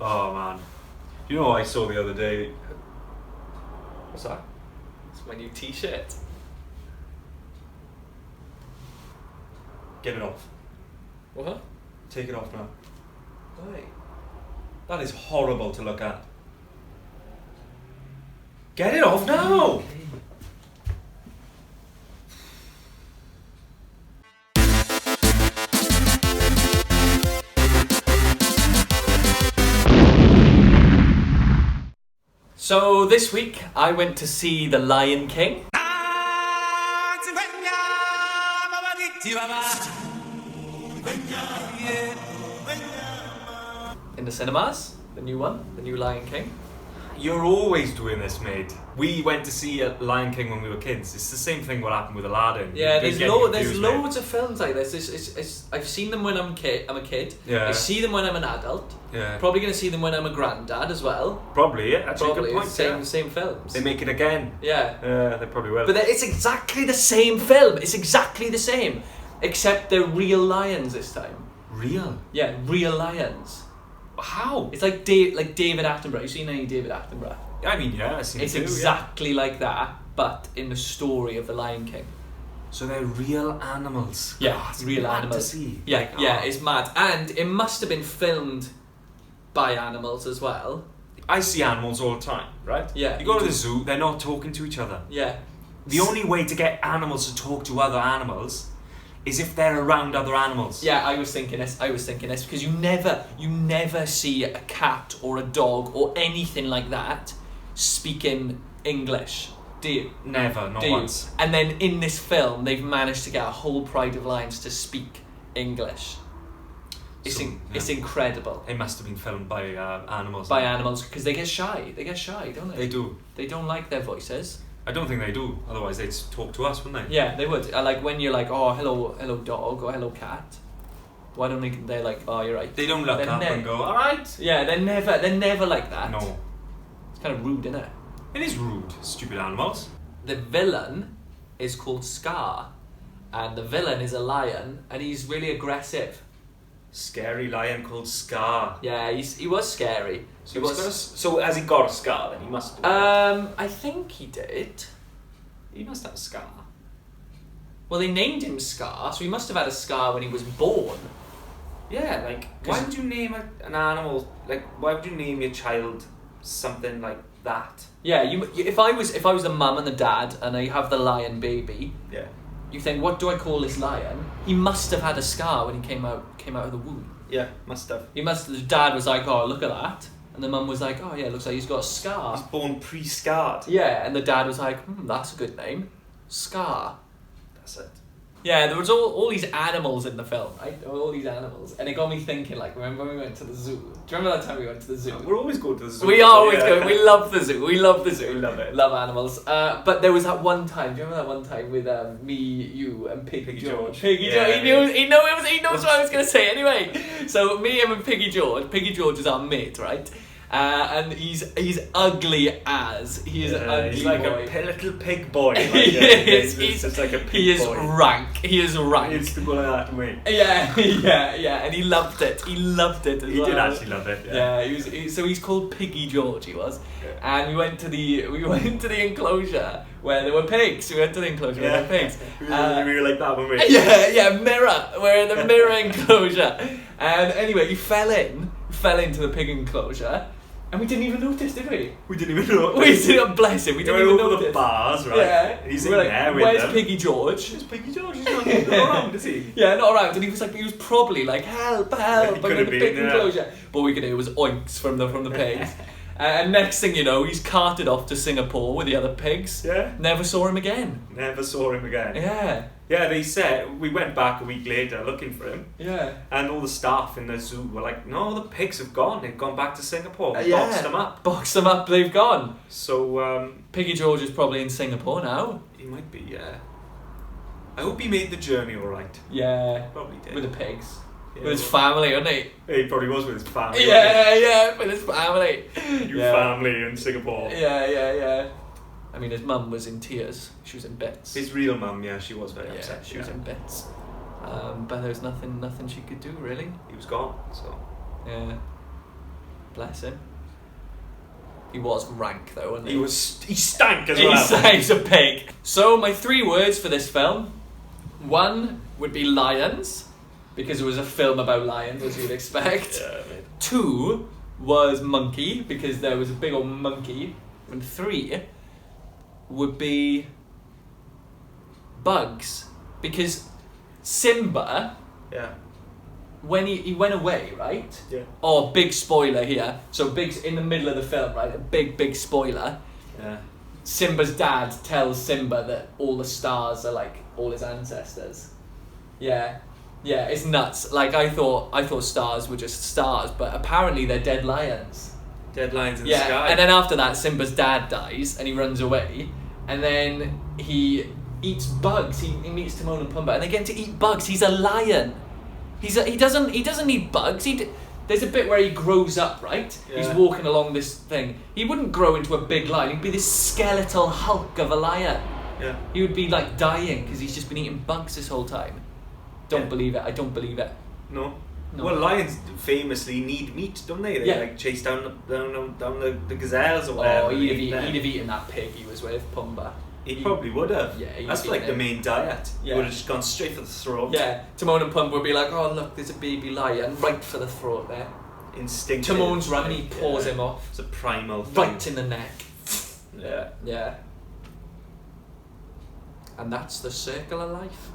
Oh man. You know what I saw the other day? What's that? It's my new t-shirt. Get it off. What? Take it off now. Why? That is horrible to look at. Get it off now! So this week I went to see The Lion King. In the cinemas, the new one, the new Lion King. You're always doing this, mate. We went to see Lion King when we were kids. It's the same thing what happened with Aladdin. Yeah, You're there's getting confused, mate. loads of films like this. It's I've seen them when I'm a kid. Yeah. I see them when I'm an adult. Yeah. Probably gonna see them when I'm a granddad as well. Probably, yeah. Actually, Probably good point. same films. They make it again. Yeah. They probably will. But it's exactly the same film. It's exactly the same, except they're real lions this time. Real? Yeah, real lions. How? It's like David Attenborough. You seen any David Attenborough? I mean, yeah, I've seen It's it too, exactly like that, but in the story of the Lion King. So they're real animals. Yeah, God, it's real mad animals. to see. Yeah, Like, yeah, oh. it's mad, and it must have been filmed by animals as well. I see animals all the time, right? Yeah, You go you to the do. zoo, they're not talking to each other. Yeah. The only way to get animals to talk to other animals is if they're around other animals. Yeah, I was thinking this because you never see a cat or a dog or anything like that speaking English, do you? Never, not Do you? once. And then in this film, they've managed to get a whole pride of lions to speak English. It's So, it's yeah. incredible. It must have been filmed by animals. By animals, because they get shy. They get shy, don't they? They do. They don't like their voices. I don't think they do. Otherwise, they'd talk to us, wouldn't they? Yeah, they would. Like when you're like, oh, hello dog, or hello cat. Why don't they're like, oh, you're right. They don't look They're up and go, all right. Yeah, they're never like that. No. It's kind of rude, isn't it? It is rude, stupid animals. The villain is called Scar, and the villain is a lion, and he's really aggressive. Scary lion called Scar. Yeah, he was scary. So, so has he got a scar then? He must do. I think he did. He must have a scar. Well, they named him Scar, so he must have had a scar when he was born. Yeah, like, why would you name an animal, like, why would you name your child something like that? Yeah, if I was the mum and the dad, and I have the lion baby, Yeah. you think, what do I call this lion? He must have had a scar when he came out of the womb. Yeah, must have. The dad was like, oh, look at that. And the mum was like, oh yeah, looks like he's got a scar. He's born pre-scarred. Yeah, and the dad was like, that's a good name. Scar. That's it. Yeah, there was all these animals in the film, right? There were all these animals. And it got me thinking, like, remember when we went to the zoo? Do you remember that time we went to the zoo? We're always going to the zoo. We are always going. We love the zoo. We love the zoo. We love it. Love animals. But there was that one time. Do you remember that one time with me, you, and Piggy George? Piggy Yeah, George. He knows what I was going to say anyway. So me, him, and Piggy George. Piggy George is our mate, right? And he's ugly as he is. Ugly he's like boy. a little pig boy. Like, He's just like a pig he is boy. rank. He is rank. It's the one like that way. Yeah, and he loved it. He loved it as He well. did actually love it. Yeah. So he's called Piggy George. He was, Yeah. and we went to the enclosure where there were pigs. We went to the enclosure where there were pigs. we were like that when we. Yeah, mirror. We're in the mirror enclosure, and anyway, he fell into the pig enclosure. And we didn't even notice, did we? We didn't even know. We didn't, bless him, we didn't even over notice. the bars, right? Yeah. He's We're in like, there with where's them. Piggy George? Where's Piggy George? He's not around, is he? Yeah, not around. And he was probably like, help, He I'm could in have the been, pig yeah. enclosure. But all we could hear was oinks from the pigs. And next thing you know, he's carted off to Singapore with the other pigs. Yeah. Never saw him again. Never saw him again. Yeah. Yeah, they said, we went back a week later looking for him, Yeah. and all the staff in the zoo were like, no, the pigs have gone. They've gone back to Singapore. We Yeah. boxed them up. Boxed them up, they've gone. So, Piggy George is probably in Singapore now. he might be, yeah. I hope he made the journey alright. Yeah. Probably did. With the pigs. Yeah. With his family, wasn't he? He probably was with his family. Yeah, with his family. Your Yeah. family in Singapore. Yeah. I mean, his mum was in tears. She was in bits. His real mum, yeah, she was very Yeah, upset. she was in bits. But there was nothing she could do, really. He was gone, so. Yeah. Bless him. He was rank though, wasn't he? He stank as well. He's a pig. So my 3 words for this film. 1 would be lions, because it was a film about lions, as you'd expect. Yeah, mate. 2 was monkey, because there was a big old monkey. And 3 would be bugs, because Simba, Yeah. when he went away, right? Yeah. Oh, big spoiler here. So big in the middle of the film, right? A big spoiler. Yeah. Simba's dad tells Simba that all the stars are like all his ancestors. Yeah. Yeah, it's nuts. Like I thought stars were just stars, but apparently they're dead lions. Dead lions in the Yeah. sky. And then after that, Simba's dad dies and he runs away, and then he eats bugs. He meets Timon and Pumbaa, and they get to eat bugs. He's a lion. He doesn't need bugs. There's a bit where he grows up, right? Yeah. He's walking along this thing. He wouldn't grow into a big lion. He'd be this skeletal hulk of a lion. Yeah. He would be like dying because he's just been eating bugs this whole time. Don't Yeah. believe it. I don't believe it. No. No. Well, lions famously need meat, don't they? They Yeah. like chase down the gazelles or whatever. Oh, and he'd eat them. have eaten that pig he was with, Pumbaa. He probably would have. Yeah, he'd That's have like eaten the it. main diet. Yeah. Would have just gone straight for the throat. Yeah, Timon and Pumbaa would be like, oh look, there's a baby lion, right for the throat there. Instinctive. Timon's running, he paws him off, It's a primal thing. right in the neck. Yeah. Yeah. And that's the circle of life.